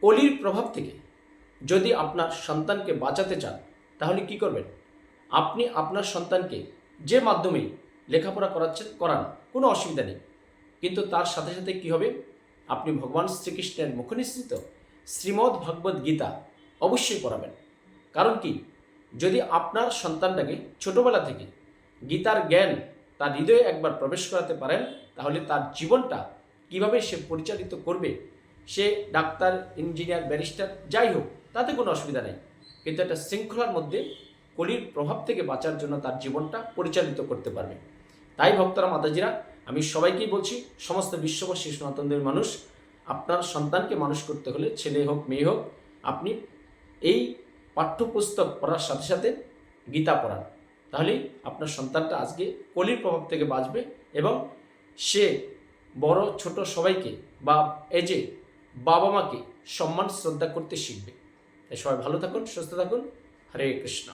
কলির প্রভাব থেকে যদি আপনার সন্তানকে বাঁচাতে চান তাহলে কি করবেন? আপনি আপনার সন্তানকে যে মাধ্যমেই লেখাপড়া করান, কোনো অসুবিধা নেই, কিন্তু তার সাথে সাথে কি হবে? আপনি ভগবান শ্রীকৃষ্ণের মুখনিসৃত শ্রীমদ্ ভগবদ্ গীতা অবশ্যই পড়াবেন। কারণ কি, যদি আপনার সন্তানটাকে ছোটবেলা থেকে গীতার জ্ঞান তার হৃদয়ে একবার প্রবেশ করাতে পারেন, তাহলে তার জীবনটা কিভাবে সে পরিচালিত করবে, সে ডাক্তার, ইঞ্জিনিয়ার, ব্যারিস্টার যাই হোক, তাতে কোনো অসুবিধা নেই, কিন্তু একটা শৃঙ্খলার মধ্যে কলির প্রভাব থেকে বাঁচার জন্য তার জীবনটা পরিচালিত করতে পারবে। তাই ভক্তরা, মাতাজিরা, আমি সবাইকেই বলছি, সমস্ত বিশ্ববাসী সনাতনদের মানুষ, আপনার সন্তানকে মানুষ করতে হলে, ছেলে হোক মেয়ে হোক, আপনি এই পাঠ্যপুস্তক পড়ার সাথে সাথে গীতা পড়ান। তাহলেই আপনার সন্তানটা আজকে কলির প্রভাব থেকে বাঁচবে এবং সে বড় ছোট সবাইকে বা এজে বাবা মাকে সম্মান শ্রদ্ধা করতে শিখবে। তাই সবাই ভালো থাকুন, সুস্থ থাকুন। হরে কৃষ্ণ।